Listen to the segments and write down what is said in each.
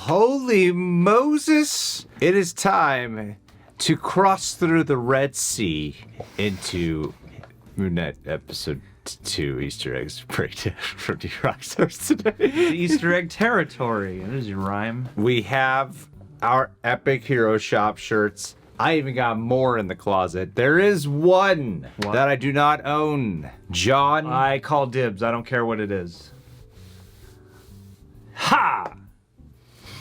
Holy Moses! It is time to cross through the Red Sea into Moonknight episode 2 Easter eggs breakdown from the Rockstars today. Easter egg territory. That is your rhyme. We have our epic hero shop shirts. I even got more in the closet. There is one that I do not own. John. I call dibs. I don't care what it is. Ha!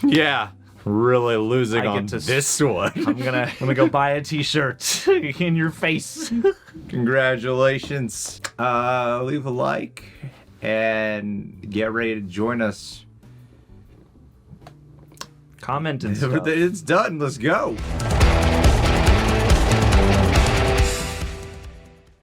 Yeah. Really losing on this one. I'm gonna go buy a t-shirt in your face. Congratulations. Leave a like and get ready to join us. Comment and stuff. It's done. Let's go.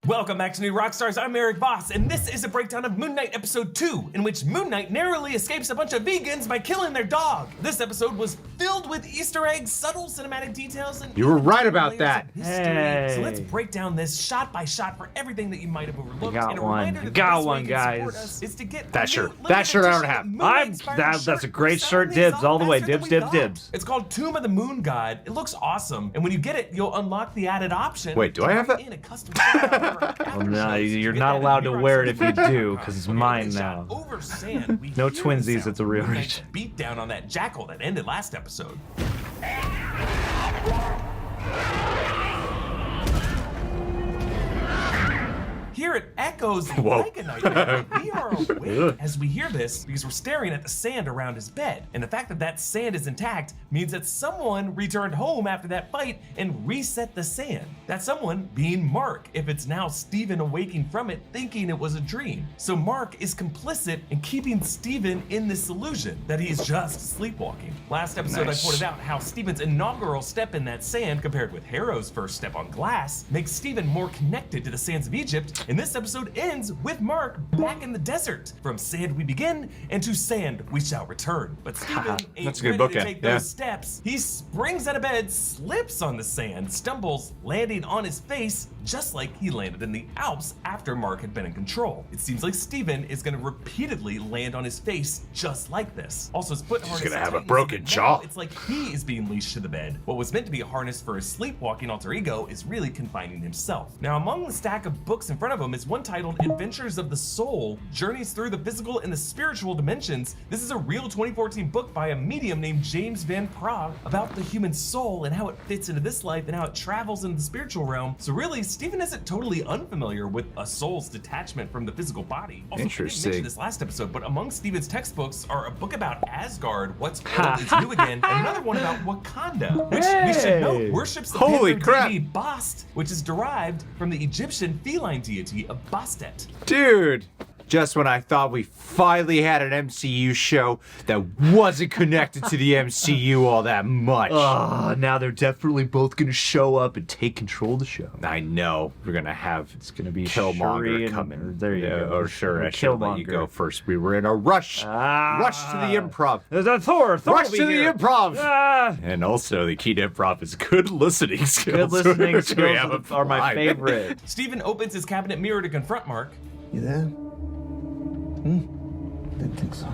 Welcome back to New Rockstars. I'm Erik Voss, and this is a breakdown of Moonknight episode 2, in which Moonknight narrowly escapes a bunch of vegans by killing their dog. This episode was filled with Easter eggs, subtle cinematic details, and you were right about that. Hey. So let's break down this shot by shot for everything that you might have overlooked. Got and a one. reminder that Got the best one, way you can support guys. us is to get that shirt. That shirt I don't have. That's a great shirt. Dibs all the way. Dibs, dibs, dibs. It's called Tomb of the Moon God. It looks awesome, and when you get it, you'll unlock the added option. Wait, do I have that? In a custom style. Oh, no, you're not allowed to wear it if you do, because it's mine now. Over sand, No twinsies, it's a real reach. Beat down on that jackal that ended last episode. Here it echoes like a nightmare. We are awake as we hear this because we're staring at the sand around his bed. And the fact that that sand is intact means that someone returned home after that fight and reset the sand. That someone being Marc, if it's now Steven awaking from it thinking it was a dream. So Marc is complicit in keeping Steven in this illusion that he is just sleepwalking. Last episode I pointed out how Steven's inaugural step in that sand compared with Harrow's first step on glass makes Steven more connected to the sands of Egypt. And this episode ends with Marc back in the desert. From sand we begin, and to sand we shall return. But Steven ain't ready to take those steps. He springs out of bed, slips on the sand, stumbles, landing on his face, just like he landed in the Alps after Marc had been in control. It seems like Steven is gonna repeatedly land on his face just like this. Also, his foot harness He's gonna have a broken jaw. It's like he is being leashed to the bed. What was meant to be a harness for his sleepwalking alter ego is really confining himself. Now, among the stack of books in front of him is one titled Adventures of the Soul, Journeys Through the Physical and the Spiritual Dimensions. This is a real 2014 book by a medium named James Van Praagh about the human soul and how it fits into this life and how it travels into the spiritual realm. So really, Steven isn't totally unfamiliar with a soul's detachment from the physical body. Also, interesting. I didn't mention this last episode, but among Steven's textbooks are a book about Asgard, What's Old is New Again, and another one about Wakanda, which we should note worships the Holy panther crap. deity Bast, which is derived from the Egyptian feline deity of Bastet. Dude, just when I thought we finally had an MCU show that wasn't connected to the MCU all that much. Now they're definitely both gonna show up and take control of the show. I know. We're going to have It's gonna be Killmonger Shuri coming. There you go. Or sure, I should let you go first. We were in a rush to the improv. There's a Thor Rush to the here. improv. Ah. And also the key to improv is good listening skills. Good listening which we skills haven't are my applied. favorite. Steven opens his cabinet mirror to confront Marc. You there? Didn't think so.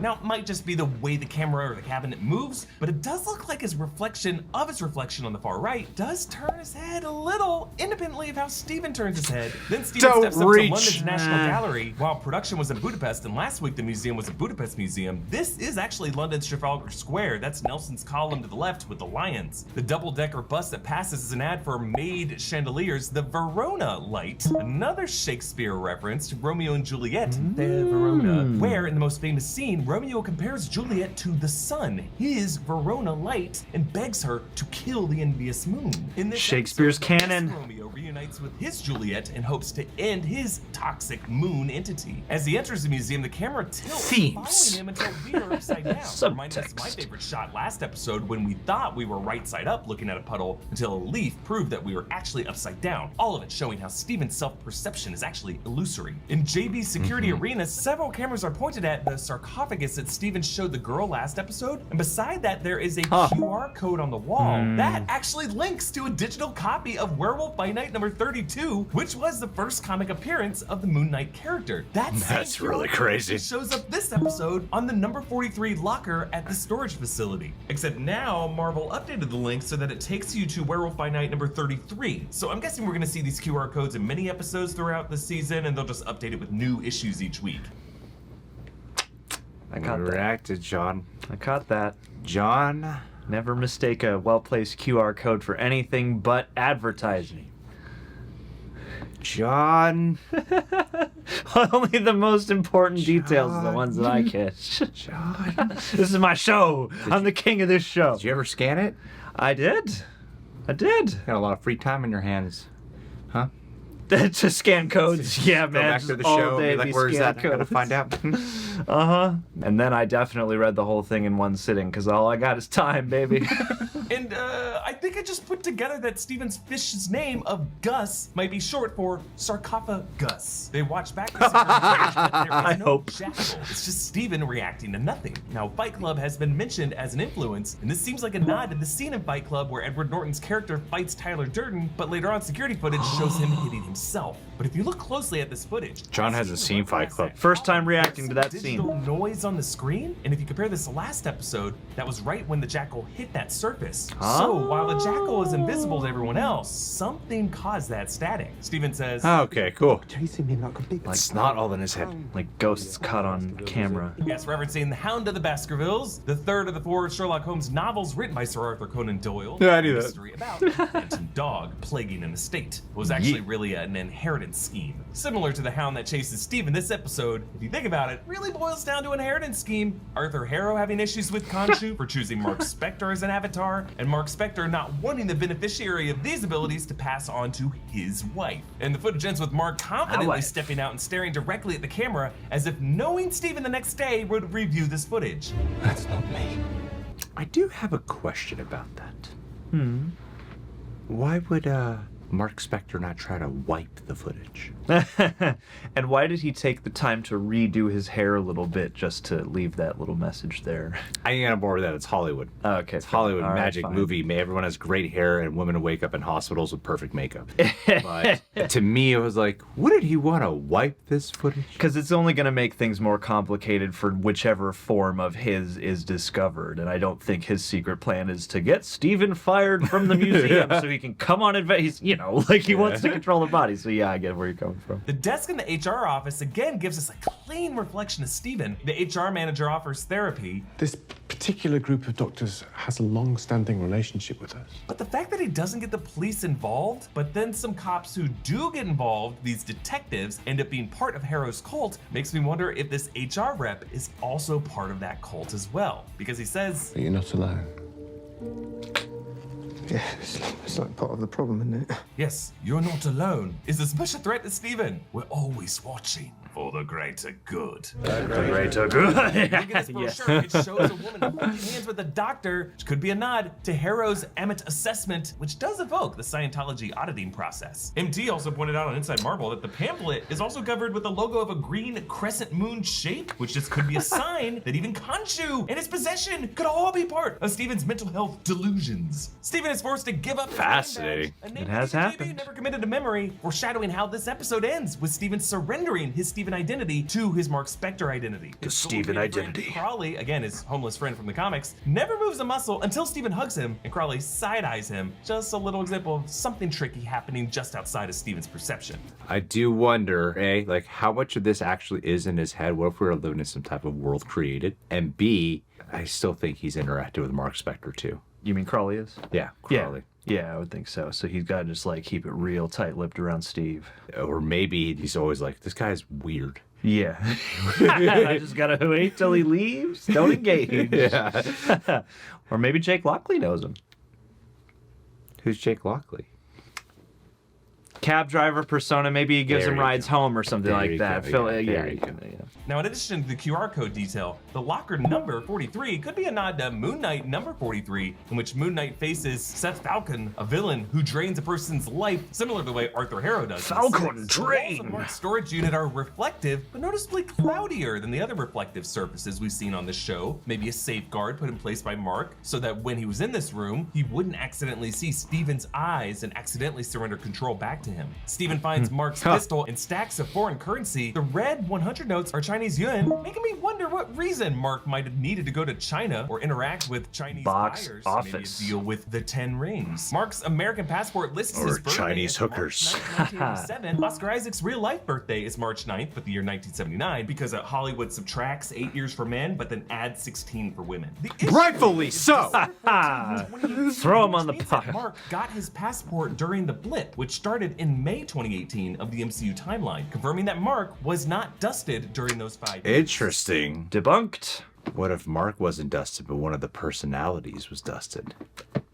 Now, it might just be the way the camera or the cabinet moves, but it does look like his reflection of his reflection on the far right does turn his head a little, independently of how Steven turns his head. Then Steven steps up to London's National Gallery. While production was in Budapest, and last week the museum was a Budapest museum, this is actually London's Trafalgar Square. That's Nelson's column to the left with the lions. The double-decker bus that passes is an ad for Made Chandeliers, the Verona light, another Shakespeare reference to Romeo and Juliet, the Verona, where in the most famous scene, Romeo compares Juliet to the sun, his Verona light, and begs her to kill the envious moon. In this Shakespeare's episode, canon. Romeo reunites with his Juliet in hopes to end his toxic moon entity. As he enters the museum, the camera tilts, following him until we are upside down. Reminding us of my favorite shot last episode when we thought we were right side up looking at a puddle until a leaf proved that we were actually upside down. All of it showing how Steven's self-perception is actually illusory. In JB's security arena, several cameras are pointed at the sarcophagus sarcophagus that Steven showed the girl last episode, and beside that there is a QR code on the wall that actually links to a digital copy of Werewolf by Night number 32, which was the first comic appearance of the Moonknight character. That's really crazy. Shows up this episode on the number 43 locker at the storage facility. Except now Marvel updated the link so that it takes you to Werewolf by Night number 33. So I'm guessing we're gonna see these QR codes in many episodes throughout the season, and they'll just update it with new issues each week. I caught that. Reacted, John. I caught that. John. Never mistake a well-placed QR code for anything but advertising. John. Only the most important details are the ones that I catch. John. This is my show. I'm the king of this show. Did you ever scan it? I did. Got a lot of free time in your hands. Huh? To scan codes. Yeah, Go man. back to the all show. day Be like, be where's scan that? I gotta codes. find out. And then I definitely read the whole thing in one sitting because all I got is time, baby. And I think I just put together that Steven's fish's name of Gus might be short for sarcophagus. They watched back the footage, but there I is no hope. jackal. It's just Steven reacting to nothing. Now, Fight Club has been mentioned as an influence, and this seems like a nod to the scene in Fight Club where Edward Norton's character fights Tyler Durden, but later on security footage shows him hitting himself. But if you look closely at this footage, John hasn't seen Fight Club. First time reacting to that digital scene. noise on the screen, and if you compare this to last episode, that was right when the jackal hit that surface. Ah. So while the jackal is invisible to everyone else, something caused that static. Steven says, Okay, cool. Chasing me like a big It's not all in his head. Like ghosts caught on camera. yes, referencing The Hound of the Baskervilles, the third of the 4 Sherlock Holmes novels written by Sir Arthur Conan Doyle. Yeah, I knew a that. mystery about a phantom dog plaguing an estate. It was actually really an inheritance scheme. Similar to the Hound that chases Steven, this episode, if you think about it, really boils down to an inheritance scheme. Arthur Harrow having issues with Khonshu for choosing Marc Spector as an avatar, and Marc Spector not wanting the beneficiary of these abilities to pass on to his wife. And the footage ends with Mark confidently stepping out and staring directly at the camera as if knowing Steven the next day would review this footage. That's not me. I do have a question about that. Why would Marc Spector not try to wipe the footage? And why did he take the time to redo his hair a little bit just to leave that little message there? I ain't on board with that. It's Hollywood. Okay, It's Hollywood all right, magic fine. movie. Everyone has great hair and women wake up in hospitals with perfect makeup. But to me, it was like, wouldn't he want to wipe this footage? Because it's only going to make things more complicated for whichever form of his is discovered. And I don't think his secret plan is to get Steven fired from the museum so he can come on adventure. He's, you know, like he wants to control the body. So yeah, I get where you're coming from. The desk in the HR office again gives us a clean reflection of Steven. The HR manager offers therapy, This particular group of doctors has a long-standing relationship with us. but the fact that he doesn't get the police involved, but then some cops who do get involved, these detectives, end up being part of Harrow's cult, makes me wonder if this HR rep is also part of that cult as well. Because he says, But you're not alone. Yeah, it's like part of the problem, isn't it? yes, you're not alone, is as much a threat to Steven. We're always watching for the greater good. Greater good. Look at this brochure. It shows a woman holding hands with a doctor, which could be a nod to Harrow's Ammit assessment, which does evoke the Scientology auditing process. MT also pointed out on Inside Marvel that the pamphlet is also covered with a logo of a green crescent moon shape, which just could be a sign that even Khonshu and his possession could all be part of Steven's mental health delusions. Steven is forced to give up his name Fascinating. badge, a name It has that he happened. never committed to memory, foreshadowing how this episode ends with Steven surrendering his Steven identity to his Marc Spector identity. The His Steven soul-made friend identity. Crowley, again his homeless friend from the comics, never moves a muscle until Steven hugs him and Crowley side-eyes him. Just a little example of something tricky happening just outside of Steven's perception. I do wonder, A, like how much of this actually is in his head? What if we were living in some type of world created? And B, I still think he's interacted with Marc Spector too. You mean Crawley is? Yeah, Crowley. Yeah, I would think so. So he's got to just like keep it real tight-lipped around Steve. Or maybe he's always like, this guy's weird. Yeah. I just got to wait till he leaves. Don't engage. Yeah. Or maybe Jake Lockley knows him. Who's Jake Lockley? cab driver persona. Maybe he gives There him you rides go. home or something There like you that. go, Phil, yeah, there you go. Now, in addition to the QR code detail, the locker number 43 could be a nod to Moonknight number 43, in which Moonknight faces Seth Falcon, a villain who drains a person's life, similar to the way Arthur Harrow does. Falcon The walls of drain! Mark's storage unit are reflective, but noticeably cloudier than the other reflective surfaces we've seen on the show. Maybe a safeguard put in place by Mark, so that when he was in this room, he wouldn't accidentally see Steven's eyes and accidentally surrender control back to him. Steven finds Mark's pistol and stacks of foreign currency. The red 100 notes are Chinese yuan, making me wonder what reason Mark might have needed to go to China or interact with Chinese Box buyers office. to maybe deal with the 10 rings. Mark's American passport lists Or his birthday Chinese as March hookers. 9th, 1987. Oscar Isaac's real life birthday is March 9th, but the year 1979, because Hollywood subtracts 8 years for men, but then adds 16 for women. The issue Rightfully is so. December 14th, 2018, Throw him on the which means that pile. Mark got his passport during the blip, which started in May 2018 of the MCU timeline, confirming that Mark was not dusted during those 5 years. Interesting. Debunked. What if Mark wasn't dusted, but one of the personalities was dusted?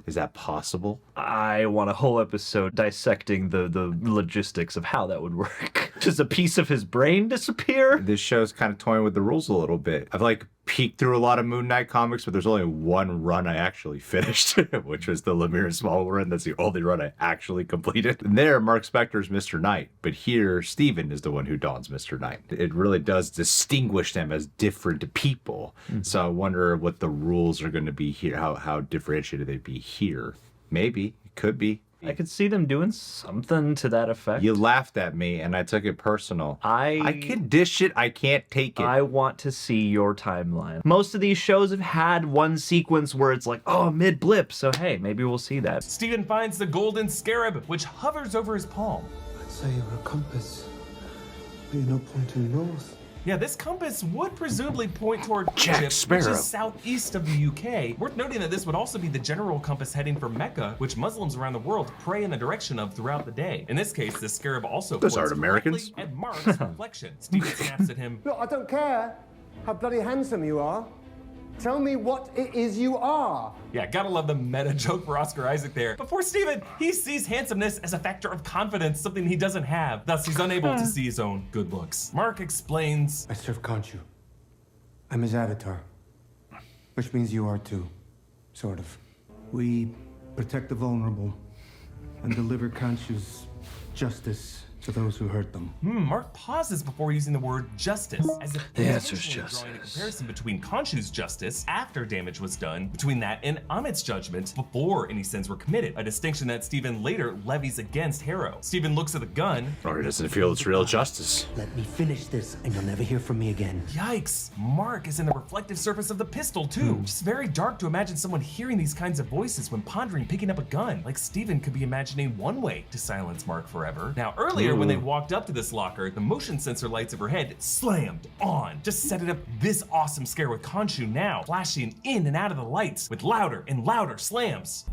Is that possible? I want a whole episode dissecting the logistics of how that would work. Does a piece of his brain disappear? This show's kind of toying with the rules a little bit. I've like peeked through a lot of Moon Knight comics, but there's only one run I actually finished, which was the Lemire Small run. That's the only run I actually completed. And there, Marc Spector's Mr. Knight, but here, Steven is the one who dons Mr. Knight. It really does distinguish them as different people. So I wonder what the rules are going to be here, how differentiated they'd be here. Maybe, it could be. I could see them doing something to that effect. You laughed at me, and I took it personal. I can dish it. I can't take it. I want to see your timeline. Most of these shows have had one sequence where it's like, oh, mid-blip, so hey, maybe we'll see that. Steven finds the golden scarab, which hovers over his palm. I'd say you're a compass, but you're not pointing north. Yeah, this compass would presumably point toward Jack Egypt, Sparrow. which is southeast of the UK. Worth noting that this would also be the general compass heading for Mecca, which Muslims around the world pray in the direction of throughout the day. In this case, the scarab also Those points aren't Americans. directly at Mark's reflection. Steven snaps at him. Look, I don't care how bloody handsome you are. Tell me what it is you are. Yeah, gotta love the meta joke for Oscar Isaac there. But for Steven, he sees handsomeness as a factor of confidence, something he doesn't have. Thus, he's unable to see his own good looks. Mark explains, I serve Khonshu. I'm his avatar, which means you are too, sort of. We protect the vulnerable and deliver Khonshu's justice to those who hurt them. Mark pauses before using the word justice, as if The answer's intentionally drawing a justice. comparison between Khonshu's justice after damage was done, between that and Ammit's judgment before any sins were committed, a distinction that Steven later levies against Harrow. Steven looks at the gun. Or he doesn't feel it's real justice. Let me finish this, and you'll never hear from me again. Yikes! Mark is in the reflective surface of the pistol too. Just very dark to imagine someone hearing these kinds of voices when pondering picking up a gun. Like Steven could be imagining one way to silence Mark forever. Now earlier when they walked up to this locker, the motion sensor lights overhead slammed on, just setting up this awesome scare with Khonshu now flashing in and out of the lights with louder and louder slams.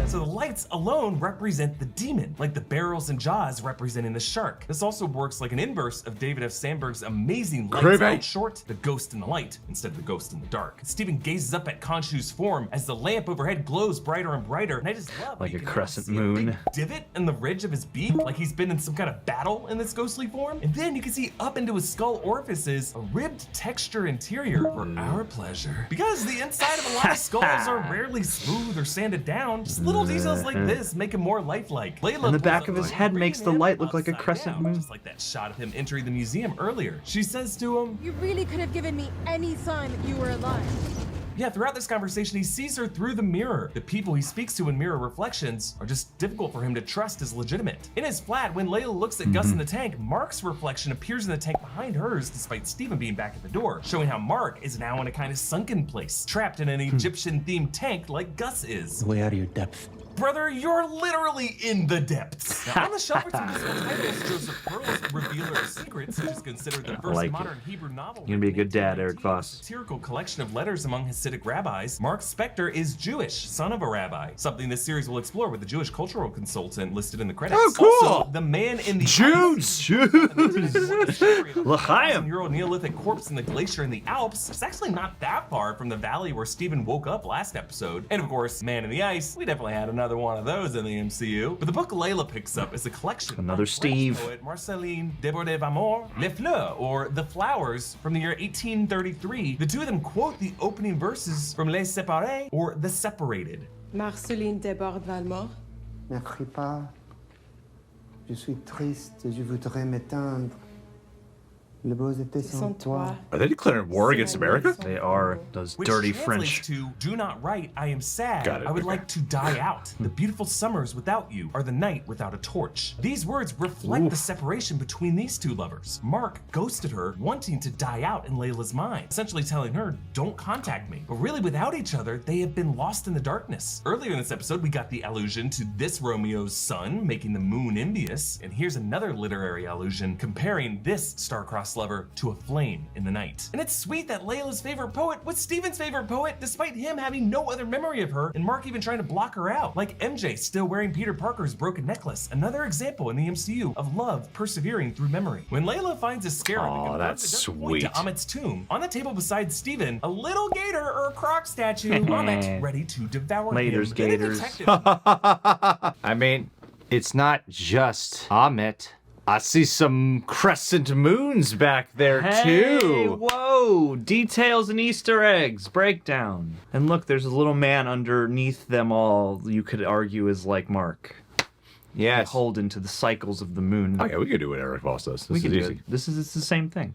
So the lights alone represent the demon, like the barrels and jaws representing the shark. This also works like an inverse of David F. Sandberg's amazing Lights Creepy. Out short, The Ghost in the Light, instead of The Ghost in the Dark. Steven gazes up at Khonshu's form as the lamp overhead glows brighter and brighter, and I just love Like that you a can now crescent see a moon. big divot in the ridge of his beak, like he's been in some kind of battle in this ghostly form. And then you can see up into his skull orifices a ribbed texture interior for our pleasure. Because the inside of a lot of skulls are rarely smooth or sanded down, just little details like this make him more lifelike. Layla And the pulls back up of his the head ring makes the him light look like a upside crescent down, moon. just like that shot of him entering the museum earlier. She says to him, You really could have given me any sign that you were alive. yeah, throughout this conversation, he sees her through the mirror. The people he speaks to in mirror reflections are just difficult for him to trust as legitimate. In his flat, when Layla looks at Gus in the tank, Mark's reflection appears in the tank behind hers, despite Steven being back at the door, showing how Mark is now in a kind of sunken place, trapped in an Egyptian-themed tank like Gus is. Way out of your depth. Brother, you're literally in the depths. Now, on the shelf are some useful titles. Joseph Pearl's Revealer of Secrets, which is considered the first like modern Hebrew novel. You're gonna be a good dad, Erik Voss. A satirical collection of letters among Hasidic rabbis. Marc Spector is Jewish, son of a rabbi, something this series will explore with the Jewish cultural consultant listed in the credits. Oh, cool. Also, the man in the Jews! L'chaim! 1,000-year-old Neolithic corpse in the glacier in the Alps. It's actually not that far from the valley where Steven woke up last episode. And of course, Man in the Ice. We definitely had enough another one of those in the MCU. But the book Layla picks up is a collection Another of Steve. French poet Marceline Débordé d'Amour, Les Fleurs, or The Flowers, from the year 1833. The two of them quote the opening verses from Les Séparés, or The Separated. Marceline Desbordes-Valmont. Ne crie pas. Je suis triste, je voudrais m'éteindre. Le beau était sans toi. Are they declaring war against America? They are those Which dirty translates French. to, do not write, I am sad. Got it, I would okay. like to die out. The beautiful summers without you are the night without a torch. These words reflect the separation between these two lovers. Mark ghosted her, wanting to die out in Layla's mind, essentially telling her, don't contact me. But really, without each other, they have been lost in the darkness. Earlier in this episode, we got the allusion to this Romeo's sun, making the moon envious. And here's another literary allusion, comparing this star-crossed lover to a flame in the night. And it's sweet that Layla's favorite poet was Steven's favorite poet, despite him having no other memory of her, and Mark even trying to block her out. Like MJ still wearing Peter Parker's broken necklace, another example in the MCU of love persevering through memory. When Layla finds a scarab that confirms that's it doesn't point sweet. to Ammit's tomb, on the table beside Steven, a little gator or a croc statue, Ammit ready to devour Laters, him. Then a gators. detective- I mean, it's not just Ammit. I see some crescent moons back there Hey, too. whoa! Details and Easter eggs. Breakdown. And look, there's a little man underneath them all. You could argue is like Mark. Yes. Beholden to the cycles of the moon. Okay, we could do what Erik Voss does. This we is can do easy. it. It's the same thing.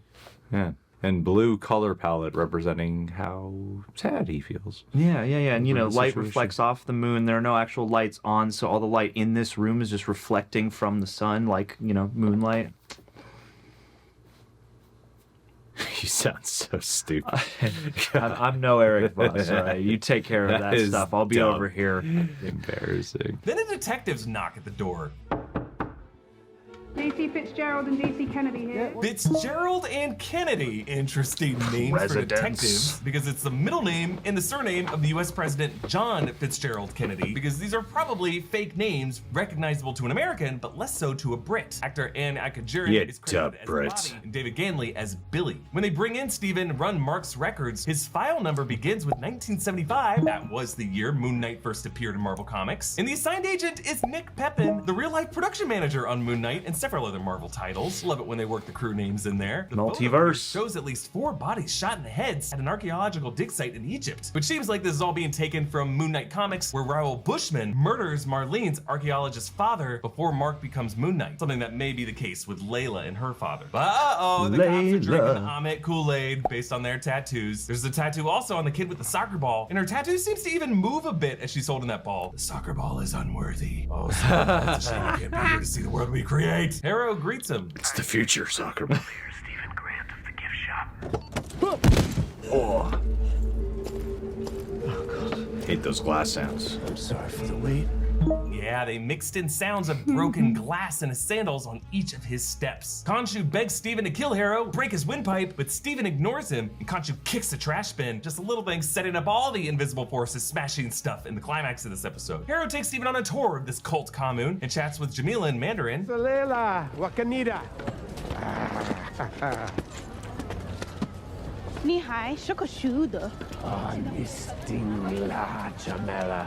Yeah. And blue color palette representing how sad he feels. Yeah. And you know, the light situation. reflects off the moon. There are no actual lights on, so all the light in this room is just reflecting from the sun, like, you know, moonlight. You sound so stupid. I'm no Erik Voss, all right? You take care of that is stuff. I'll be dumb. over here. Embarrassing. Then a detective's knock at the door. DC Fitzgerald and DC Kennedy here. Fitzgerald and Kennedy. Interesting names for Residence. detectives, because it's the middle name and the surname of the US President John Fitzgerald Kennedy, because these are probably fake names recognizable to an American, but less so to a Brit. Actor Anne Akagirian Yeah, is credited as Brits. Bobby and David Ganley as Billy. When they bring in Steven and run Mark's records, his file number begins with 1975. That was the year Moon Knight first appeared in Marvel Comics. And the assigned agent is Nick Pepin, the real-life production manager on Moon Knight and several other Marvel titles. Love it when they work the crew names in there. The photo here Multiverse. shows at least 4 bodies shot in the heads at an archaeological dig site in Egypt, which seems like this is all being taken from Moon Knight comics, where Raoul Bushman murders Marlene's archaeologist father before Mark becomes Moon Knight. Something that may be the case with Layla and her father. But uh-oh, the cops are Layla. drinking Ammit Kool-Aid based on their tattoos. There's a tattoo also on the kid with the soccer ball, and her tattoo seems to even move a bit as she's holding that ball. The soccer ball is unworthy. Oh, it's a shame I can't be here to see the world we create. Harrow greets him. It's the future, soccer ball. Here's Stephen Grant of the gift shop. Hate those glass sounds. I'm sorry for the wait. Yeah, they mixed in sounds of broken glass in his sandals on each of his steps. Khonshu begs Steven to kill Harrow, break his windpipe, but Steven ignores him, and Khonshu kicks the trash bin. Just a little thing setting up all the invisible forces smashing stuff in the climax of this episode. Harrow takes Steven on a tour of this cult commune and chats with Jamila in Mandarin. Layla, Wakanida. 你还是个熟的。 Listingla, Jamela.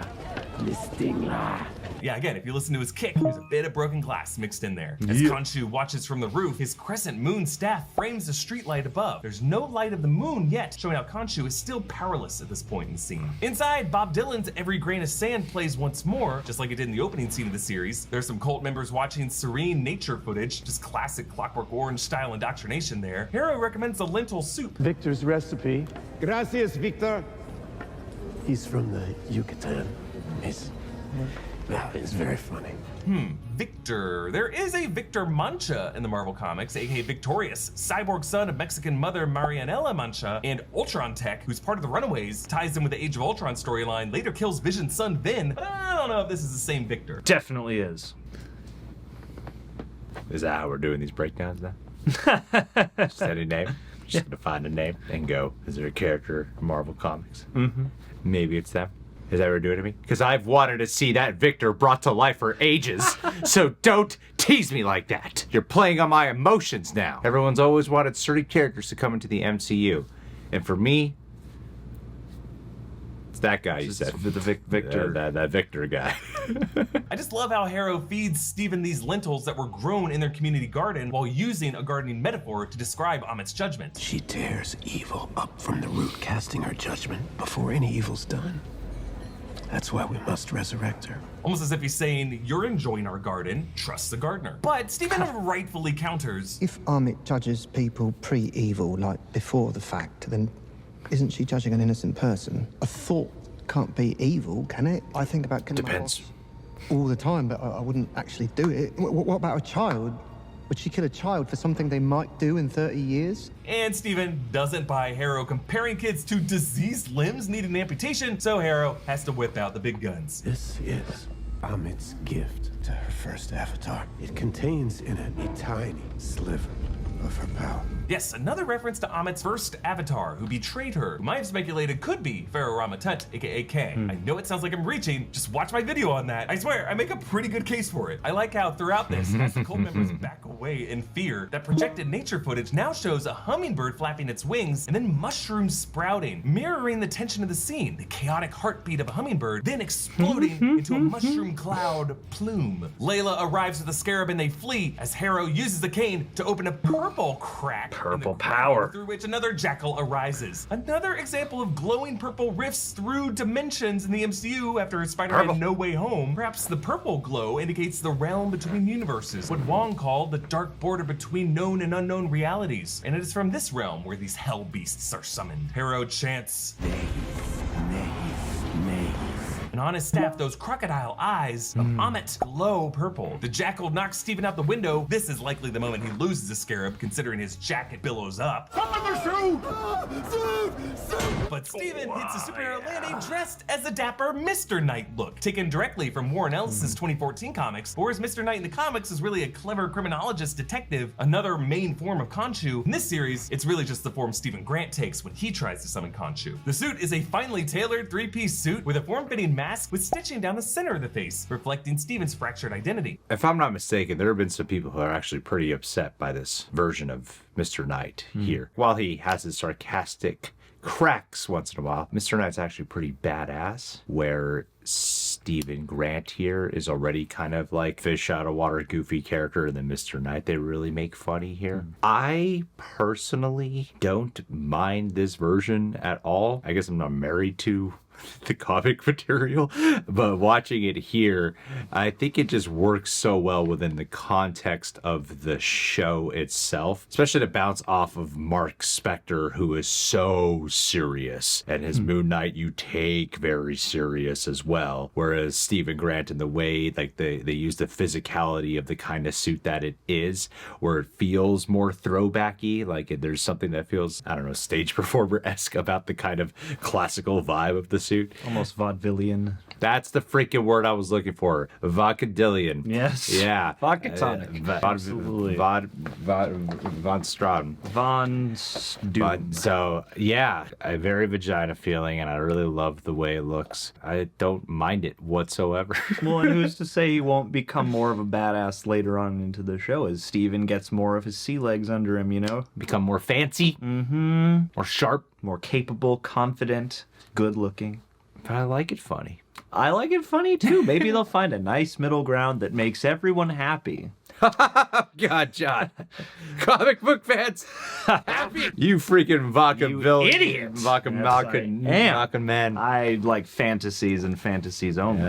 Listingla. Yeah, again, if you listen to his kick, there's a bit of broken glass mixed in there. As Khonshu watches from the roof, his crescent moon staff frames the streetlight above. There's no light of the moon yet, showing how Khonshu is still powerless at this point in the scene. Inside, Bob Dylan's Every Grain of Sand plays once more, just like it did in the opening scene of the series. There's some cult members watching serene nature footage, just classic Clockwork Orange style indoctrination there. Harrow recommends a lentil soup. Victor's recipe. Gracias, Victor. He's from the Yucatan. It's very funny. Victor. There is a Victor Mancha in the Marvel Comics, aka Victorious, cyborg son of Mexican mother Marianela Mancha, and Ultron Tech, who's part of the Runaways, ties in with the Age of Ultron storyline, later kills Vision's son Vin, but I don't know if this is the same Victor. Definitely is. Is that how we're doing these breakdowns now? Just any name? Just gonna find a name and go, is there a character in Marvel Comics? Mm-hmm. Maybe it's them. Is that what we're doing to me? Because I've wanted to see that Victor brought to life for ages. So don't tease me like that. You're playing on my emotions now. Everyone's always wanted certain characters to come into the MCU. And for me, it's That guy you said. The Victor. That Victor guy. I just love how Harrow feeds Stephen these lentils that were grown in their community garden while using a gardening metaphor to describe Ammit's judgment. She tears evil up from the root, casting her judgment before any evil's done. That's why we must resurrect her. Almost as if he's saying, you're enjoying our garden, trust the gardener. But Stephen rightfully counters. If Ammit judges people pre-evil, like before the fact, then isn't she judging an innocent person? A thought can't be evil, can it? I think about killing my boss all the time, but I wouldn't actually do it. What about a child? Would she kill a child for something they might do in 30 years? And Stephen doesn't buy Harrow comparing kids to diseased limbs needing amputation, so Harrow has to whip out the big guns. This is Ammit's gift to her first avatar. It contains in it a tiny sliver of her power. Yes, another reference to Ammit's first avatar, who betrayed her, whom I've speculated could be Pharaoh Ramatut, aka K. I know it sounds like I'm reaching, just watch my video on that. I swear, I make a pretty good case for it. I like how throughout this, as the cult members back away in fear, that projected nature footage now shows a hummingbird flapping its wings and then mushrooms sprouting, mirroring the tension of the scene, the chaotic heartbeat of a hummingbird, then exploding into a mushroom cloud plume. Layla arrives with the scarab and they flee as Harrow uses the cane to open a purple crack. Purple power. Through which another jackal arises. Another example of glowing purple rifts through dimensions in the MCU after Spider-Man No Way Home. Perhaps the purple glow indicates the realm between universes, what Wong called the dark border between known and unknown realities. And it is from this realm where these hell beasts are summoned. Harrow chants, and on his staff, those crocodile eyes of Ammit glow purple. The jackal knocks Stephen out the window. This is likely the moment he loses the scarab, considering his jacket billows up. But Stephen hits a superhero landing dressed as a dapper Mr. Knight look, taken directly from Warren Ellis's 2014 comics. Whereas Mr. Knight in the comics is really a clever criminologist detective, another main form of Khonshu. In this series, it's really just the form Stephen Grant takes when he tries to summon Khonshu. The suit is a finely tailored three-piece suit with a form-fitting mask with stitching down the center of the face, reflecting Stephen's fractured identity. If I'm not mistaken, there have been some people who are actually pretty upset by this version of Mr. Knight here. While he has his sarcastic cracks once in a while, Mr. Knight's actually pretty badass, where Stephen Grant here is already kind of like fish out of water goofy character, and then Mr. Knight they really make funny here. I personally don't mind this version at all. I guess I'm not married to the comic material, but watching it here, I think it just works so well within the context of the show itself, especially to bounce off of Marc Spector, who is so serious, and his Moonknight you take very serious as well, whereas Stephen Grant, in the way like they use the physicality of the kind of suit that it is, where it feels more throwbacky, like there's something that feels, I don't know, stage performer-esque about the kind of classical vibe of the suit. Almost vaudevillian. That's the freaking word I was looking for. Vaudevillian. Yes. Yeah. Vodka tonic. Absolutely. Von Straten. Von Doom. So, yeah, a very vagina feeling, and I really love the way it looks. I don't mind it whatsoever. Well, and who's to say he won't become more of a badass later on into the show as Steven gets more of his sea legs under him, you know? Become more fancy. More sharp. More capable, confident, good looking. But I like it funny. I like it funny too. Maybe they'll find a nice middle ground that makes everyone happy. God, John. Comic book fans. Happy. You freaking vodka villain. Idiot. Vodka man. I like fantasies and fantasies only.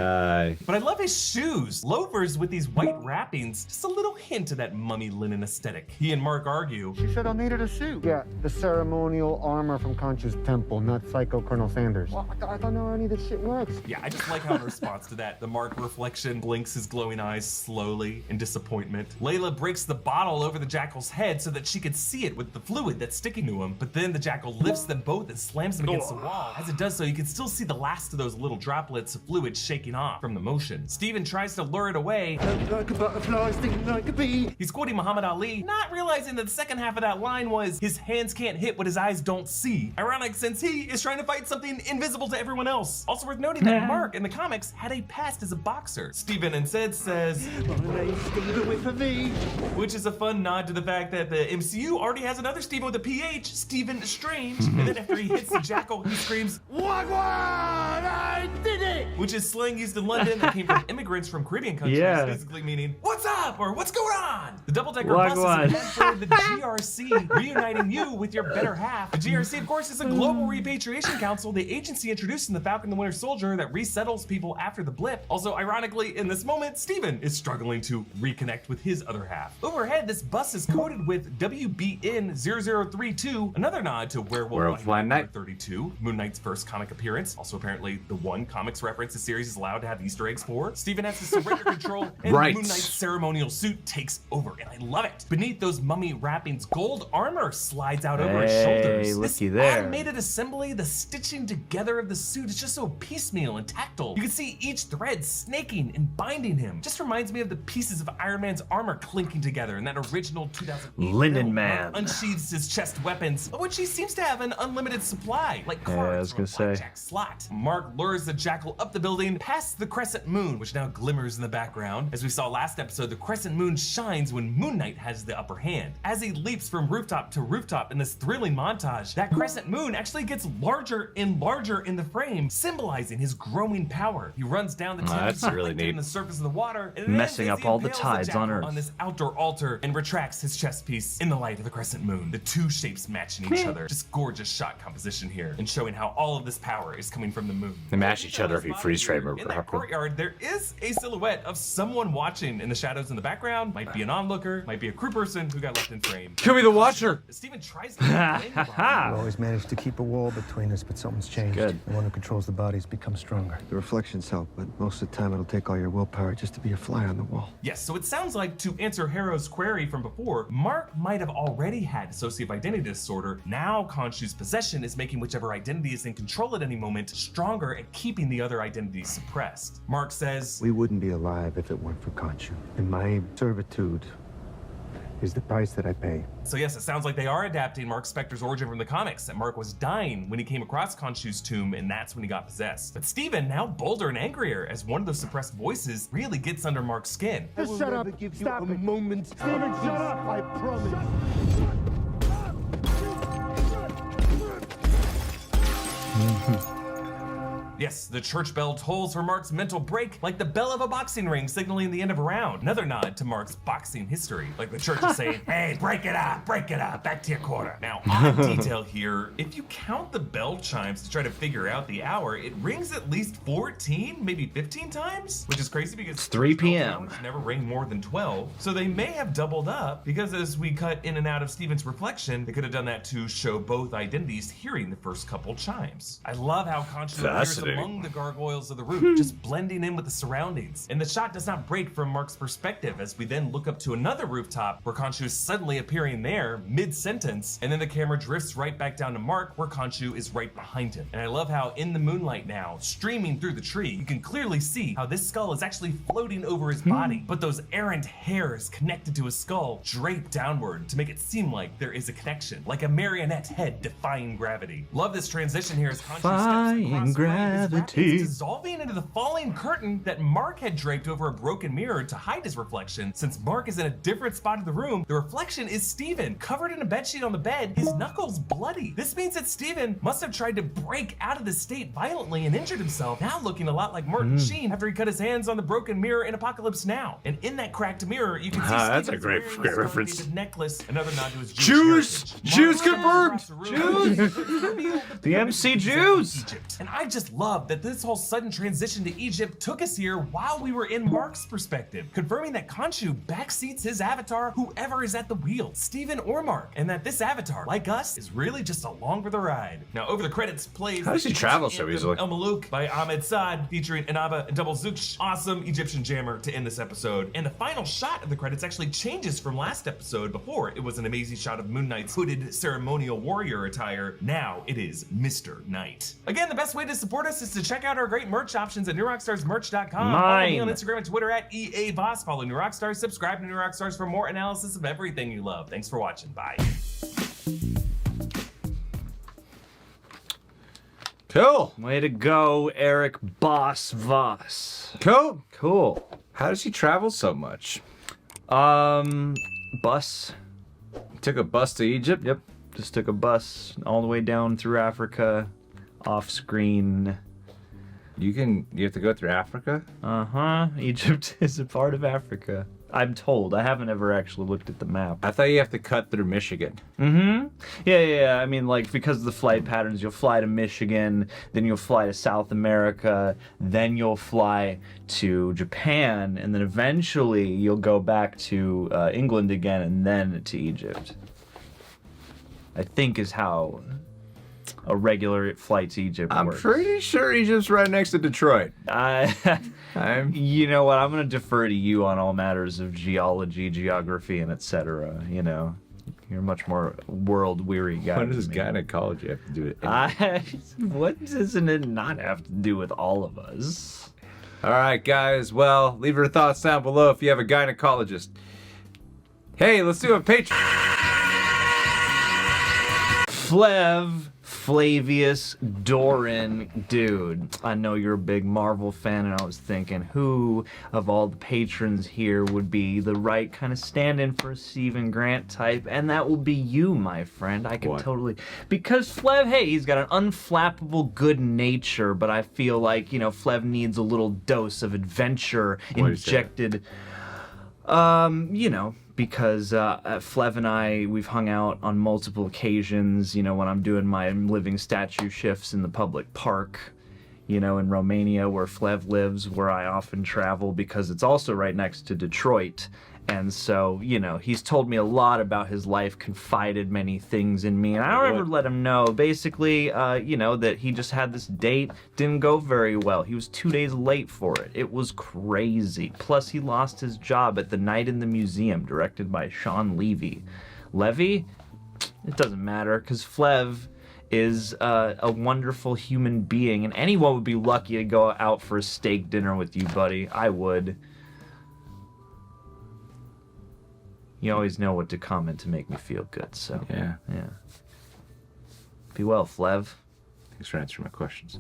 But I love his shoes. Loafers with these white wrappings. Just a little hint of that mummy linen aesthetic. He and Mark argue. She said I needed a suit. Yeah, the ceremonial armor from Khonshu's temple, not Psycho Colonel Sanders. Well, I don't know how any of this shit works. Yeah, I just like how in response to that, the Mark reflection blinks his glowing eyes slowly in disappointment. Layla breaks the bottle over the jackal's head so that she could see it with the fluid that's sticking to him, but then the jackal lifts them both and slams them against the wall. As it does so, you can still see the last of those little droplets of fluid shaking off from the motion. Stephen tries to lure it away. Like a butterfly, sting like a bee. He's quoting Muhammad Ali, not realizing that the second half of that line was, his hands can't hit what his eyes don't see. Ironic, since he is trying to fight something invisible to everyone else. Also worth noting that Mark in the comics had a past as a boxer. Stephen instead says, My name's Stephen with for thee. Which is a fun nod to the fact that the MCU already has another Steven with a PH, Stephen Strange. And then after he hits the jackal, he screams, "Wagwan! I did it!" Which is slang used in London that came from immigrants from Caribbean countries, basically meaning, "What's up?" or "What's going on?" The double-decker bus is meant for the GRC, reuniting you with your better half. The GRC, of course, is a global repatriation council, the agency introduced in The Falcon and the Winter Soldier that resettles people after the blip. Also, ironically, in this moment, Steven is struggling to reconnect with his other half. Overhead, this bus is coded with WBN0032, another nod to Werewolf by Night 32, Moon Knight's first comic appearance. Also, apparently, the one comics reference the series is allowed to have Easter eggs for. Steven has to surrender control, and Moon Knight's ceremonial suit takes over, and I love it. Beneath those mummy wrappings, gold armor slides out over his shoulders. This automated assembly, the stitching together of the suit is just so piecemeal and tactile. You can see each thread snaking and binding him. Just reminds me of the pieces of Iron Man's armor clinking together in that original 2008 Linen Man unsheathes his chest weapons, of which he seems to have an unlimited supply, like cards from a blackjack slot. Mark lures the jackal up the building, past the crescent moon, which now glimmers in the background. As we saw last episode, the crescent moon shines when Moon Knight has the upper hand. As he leaps from rooftop to rooftop in this thrilling montage, that crescent moon actually gets larger and larger in the frame, symbolizing his growing power. He runs down the Thames, that's really neat. the surface of the water, and messing up all the tides on Earth. On this outdoor altar, and retracts his chest piece in the light of the crescent moon. The two shapes matching each other. Just gorgeous shot composition here, and showing how all of this power is coming from the moon. They match each other if you freeze frame them. In that courtyard, there is a silhouette of someone watching in the shadows in the background. Might be an onlooker, might be a crew person who got left in frame. Could be the Watcher. Steven tries to blame the body. We always managed to keep a wall between us, but something's changed. Good. The one who controls the body's become stronger. The reflections help, but most of the time it'll take all your willpower just to be a fly on the wall. Yes, so it sounds like, to answer Harrow's query from before, Mark might have already had dissociative identity disorder. Now Khonshu's possession is making whichever identity is in control at any moment stronger and keeping the other identities suppressed. Mark says, "We wouldn't be alive if it weren't for Khonshu, and my servitude is the price that I pay." So yes, it sounds like they are adapting Marc Spector's origin from the comics, that Mark was dying when he came across Khonshu's tomb, and that's when he got possessed. But Steven, now bolder and angrier, as one of those suppressed voices really gets under Mark's skin. Just shut up. Stop it. Moment. Steven, shut up. I promise. Yes, the church bell tolls for Mark's mental break like the bell of a boxing ring signaling the end of a round. Another nod to Mark's boxing history. Like the church is saying, "Hey, break it up, back to your quarter." Now, odd detail here, if you count the bell chimes to try to figure out the hour, it rings at least 14, maybe 15 times, which is crazy because it's 3 p.m. never ring more than 12. So they may have doubled up, because as we cut in and out of Steven's reflection, they could have done that to show both identities hearing the first couple chimes. I love how Khonshu appears among the gargoyles of the roof, just blending in with the surroundings. And the shot does not break from Mark's perspective as we then look up to another rooftop where Khonshu is suddenly appearing there mid-sentence, and then the camera drifts right back down to Mark where Khonshu is right behind him. And I love how in the moonlight now, streaming through the tree, you can clearly see how this skull is actually floating over his body, but those errant hairs connected to his skull drape downward to make it seem like there is a connection, like a marionette head defying gravity. Love this transition here as Khonshu steps across gravity, dissolving into the falling curtain that Mark had draped over a broken mirror to hide his reflection. Since Mark is in a different spot of the room, the reflection is Steven, covered in a bedsheet on the bed, his knuckles bloody. This means that Steven must have tried to break out of the state violently and injured himself, now looking a lot like Martin Sheen after he cut his hands on the broken mirror in Apocalypse Now. And in that cracked mirror, you can see that's Steven's a great reference. Necklace, another nod to his Jews get burned. Jews. The MC Jews. Egypt. And I just love that this whole sudden transition to Egypt took us here while we were in Mark's perspective, confirming that Khonshu backseats his avatar, whoever is at the wheel, Steven or Mark, and that this avatar, like us, is really just along for the ride. Now, over the credits plays How does he travel so easily? El Malouk by Ahmed Saad, featuring Inaba and Double Zooksh. Awesome Egyptian jammer to end this episode. And the final shot of the credits actually changes from last episode. Before, it was an amazing shot of Moon Knight's hooded ceremonial warrior attire. Now it is Mr. Knight. Again, the best way to support us is to check out our great merch options at newrockstarsmerch.com. Follow me on Instagram and Twitter at EA Voss. Follow New Rockstars. Subscribe to New Rockstars for more analysis of everything you love. Thanks for watching. Bye. Cool. Way to go, Erik Voss. Cool. Cool. How does he travel so much? Bus. Took a bus to Egypt? Yep. Just took a bus all the way down through Africa, off screen. You have to go through Africa? Uh-huh. Egypt is a part of Africa. I'm told. I haven't ever actually looked at the map. I thought you have to cut through Michigan. Mm-hmm. Yeah. I mean, like, because of the flight patterns, you'll fly to Michigan, then you'll fly to South America, then you'll fly to Japan, and then eventually you'll go back to England again, and then to Egypt. I think is how a regular flight to Egypt I'm works. pretty sure Egypt's right next to Detroit. You know what? I'm going to defer to you on all matters of geology, geography, and etc. You know, you're a much more world-weary guy. What does than me. gynecology have to do with it? What doesn't it not have to do with all of us? All right, guys. Well, leave your thoughts down below if you have a gynecologist. Hey, let's do a Patreon. Flavius Doran, dude, I know you're a big Marvel fan, and I was thinking who of all the patrons here would be the right kind of stand-in for a Stephen Grant type, and that will be you, my friend. I can totally, because Flev, hey, he's got an unflappable good nature, but I feel like, you know, Flev needs a little dose of adventure injected. You know, because Flev and I, we've hung out on multiple occasions, you know, when I'm doing my living statue shifts in the public park, you know, in Romania where Flev lives, where I often travel because it's also right next to Detroit. And so, you know, he's told me a lot about his life, confided many things in me, and I don't ever let him know. Basically, you know, that he just had this date, didn't go very well. He was 2 days late for it. It was crazy. Plus, he lost his job at The Night in the Museum, directed by Sean Levy. Levy? It doesn't matter, because Flev is a wonderful human being, and anyone would be lucky to go out for a steak dinner with you, buddy. I would. You always know what to comment to make me feel good, so. Yeah. Be well, Flev. Thanks for answering my questions.